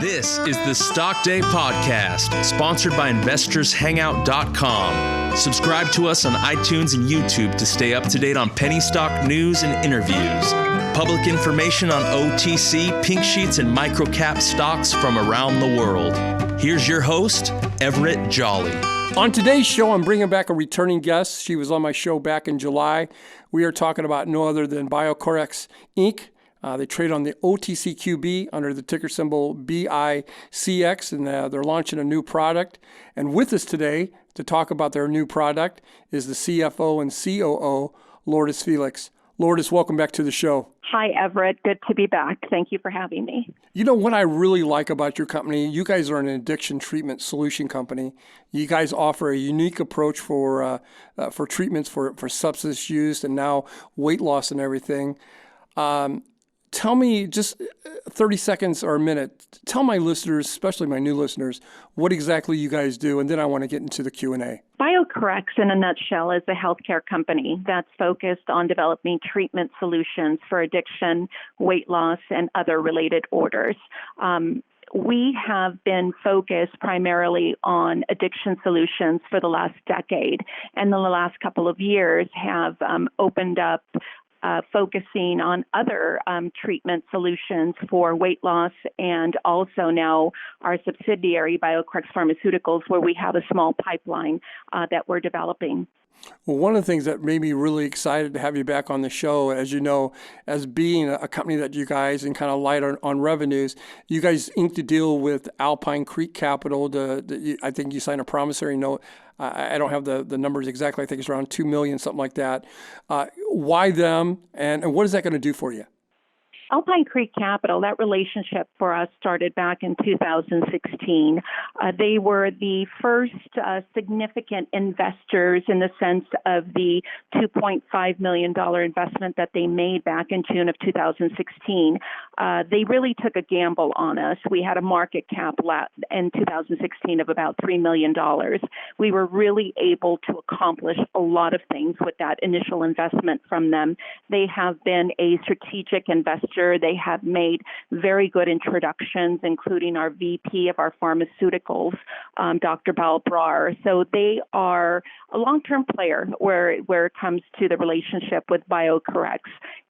This is the Stock Day Podcast, sponsored by InvestorsHangout.com. Subscribe to us on iTunes and YouTube to stay up to date on penny stock news and interviews. Public information on OTC, pink sheets, and microcap stocks from around the world. Here's your host, Everett Jolly. On today's show, I'm bringing back a returning guest. She was on my show back in July. We are talking about no other than BioCorrx, Inc. They trade on the OTCQB under the ticker symbol BICX, and they're launching a new product. And with us today to talk about their new product is the CFO and COO, Lourdes Felix. Lourdes, welcome back to the show. Hi, Everett. Good to be back. Thank you for having me. You know what I really like about your company? You guys are an addiction treatment solution company. You guys offer a unique approach for treatments for substance use and now weight loss and everything. Tell me, just 30 seconds or a minute, tell my listeners, especially my new listeners, what exactly you guys do, and then I want to get into the Q&A. BioCorrx, in a nutshell, is a healthcare company that's focused on developing treatment solutions for addiction, weight loss, and other related orders. We have been focused primarily on addiction solutions for the last decade, and in the last couple of years have opened up focusing on other treatment solutions for weight loss, and also now our subsidiary, BioCorrx Pharmaceuticals, where we have a small pipeline that we're developing. Well, one of the things that made me really excited to have you back on the show, as you know, as being a company that you guys, and kind of light on revenues, you guys inked a deal with Alpine Creek Capital. I think you signed a promissory note. I don't have the numbers exactly. I think it's around $2 million, something like that. Why them, and what is that going to do for you? Alpine Creek Capital, that relationship for us started back in 2016. They were the first significant investors in the sense of the $2.5 million investment that they made back in June of 2016. They really took a gamble on us. We had a market cap in 2016 of about $3 million. We were really able to accomplish a lot of things with that initial investment from them. They have been a strategic investor. They have made very good introductions, including our VP of our pharmaceuticals, Dr. Brar. So they are a long-term player where it comes to the relationship with BioCorrx.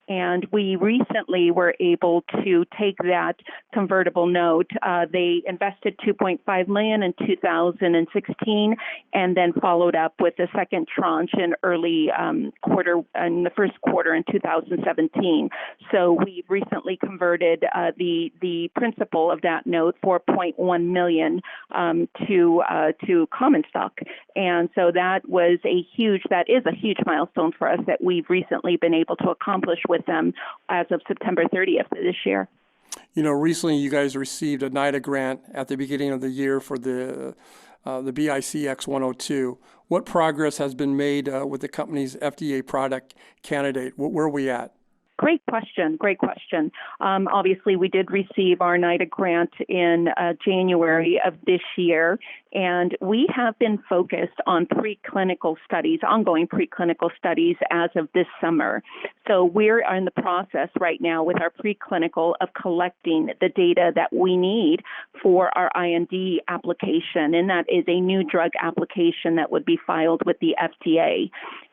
And we recently were able to take that convertible note. They invested $2.5 million in 2016, and then followed up with the second tranche in the first quarter in 2017. So we recently converted the principal of that note, $4.1 million, to common stock, and so that is a huge milestone for us that we've recently been able to accomplish with them as of September 30th of this year. You know, recently you guys received a NIDA grant at the beginning of the year for the BICX 102. What progress has been made with the company's FDA product candidate? Where are we at? Great question. Obviously, we did receive our NIDA grant in January of this year, and we have been focused on ongoing preclinical studies as of this summer. So we're in the process right now with our preclinical of collecting the data that we need for our IND application, and that is a new drug application that would be filed with the FDA.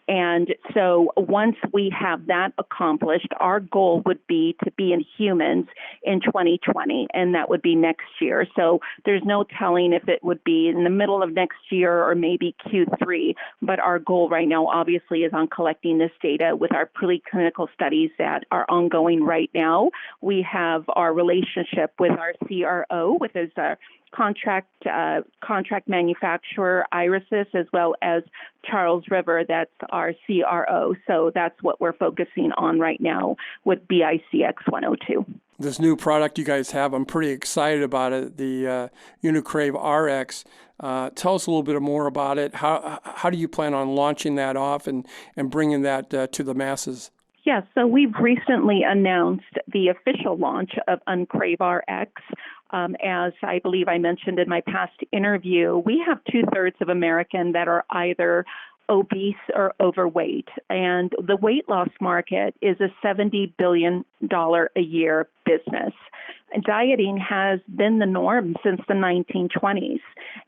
And so once we have that accomplished, our goal would be to be in humans in 2020, and that would be next year. So there's no telling if it would be in the middle of next year or maybe Q3, but our goal right now obviously is on collecting this data with our preclinical studies that are ongoing right now. We have our relationship with our CRO, with his contract manufacturer, Irisis, as well as Charles River, that's our CRO. So that's what we're focusing on right now with BICX 102. This new product you guys have, I'm pretty excited about it, the Unicrave RX. Tell us a little bit more about it. How do you plan on launching that off and bringing that to the masses? Yes, so we've recently announced the official launch of Unicrave RX. As I believe I mentioned in my past interview, we have 2/3 of Americans that are either obese or overweight. And the weight loss market is a $70 billion a year business. And dieting has been the norm since the 1920s.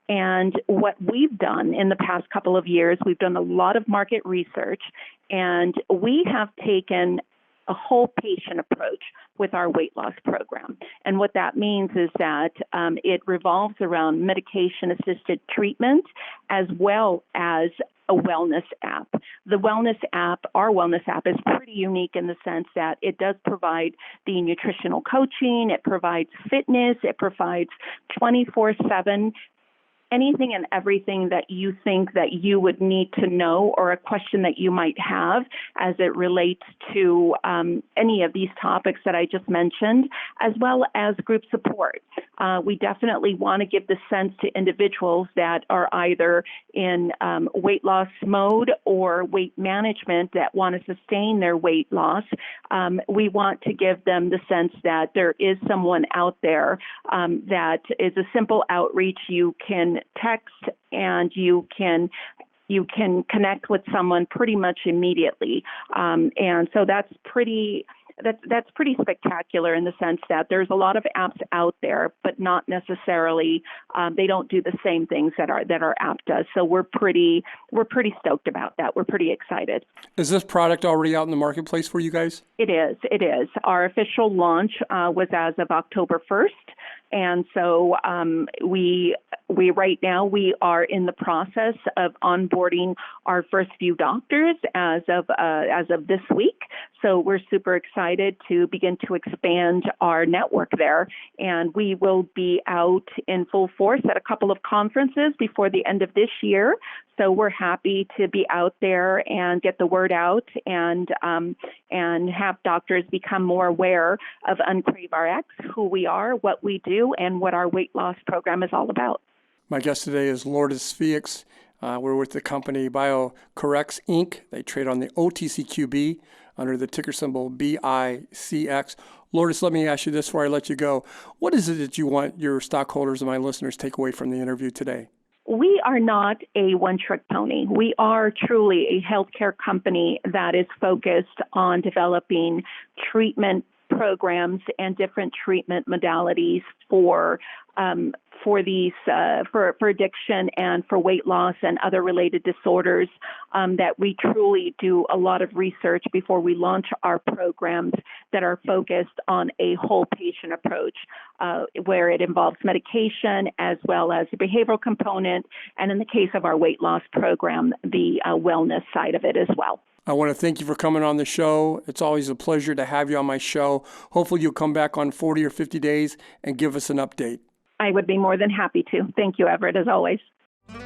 And what we've done in the past couple of years, we've done a lot of market research, and we have taken a whole patient approach with our weight loss program. And what that means is that it revolves around medication-assisted treatment as well as a wellness app. The wellness app, our wellness app, is pretty unique in the sense that it does provide the nutritional coaching, it provides fitness, it provides 24/7 anything and everything that you think that you would need to know or a question that you might have as it relates to any of these topics that I just mentioned, as well as group support. We definitely want to give the sense to individuals that are either in weight loss mode or weight management that want to sustain their weight loss. We want to give them the sense that there is someone out there that is a simple outreach. You can text and you can connect with someone pretty much immediately, and so that's pretty spectacular in the sense that there's a lot of apps out there, but not necessarily they don't do the same things that our app does. So we're pretty stoked about that. We're pretty excited. Is this product already out in the marketplace for you guys? It is. Our official launch was as of October 1st. And so we right now we are in the process of onboarding our first few doctors as of this week. So we're super excited to begin to expand our network there, and we will be out in full force at a couple of conferences before the end of this year. So we're happy to be out there and get the word out and have doctors become more aware of UncraveRx, who we are, what we do, and what our weight loss program is all about. My guest today is Lourdes Felix. We're with the company BioCorrx, Inc. They trade on the OTCQB under the ticker symbol BICX. Lourdes, let me ask you this before I let you go. What is it that you want your stockholders and my listeners to take away from the interview today? We are not a one-trick pony. We are truly a healthcare company that is focused on developing treatment programs and different treatment modalities for addiction and for weight loss and other related disorders, that we truly do a lot of research before we launch our programs that are focused on a whole patient approach, where it involves medication as well as the behavioral component, and in the case of our weight loss program, the wellness side of it as well. I want to thank you for coming on the show. It's always a pleasure to have you on my show. Hopefully you'll come back on 40 or 50 days and give us an update. I would be more than happy to. Thank you, Everett, as always.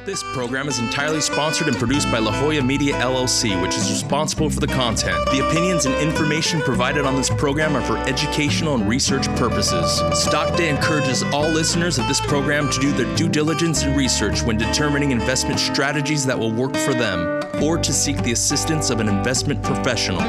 This program is entirely sponsored and produced by La Jolla Media LLC, which is responsible for the content. The opinions and information provided on this program are for educational and research purposes. Stock Day encourages all listeners of this program to do their due diligence and research when determining investment strategies that will work for them, or to seek the assistance of an investment professional.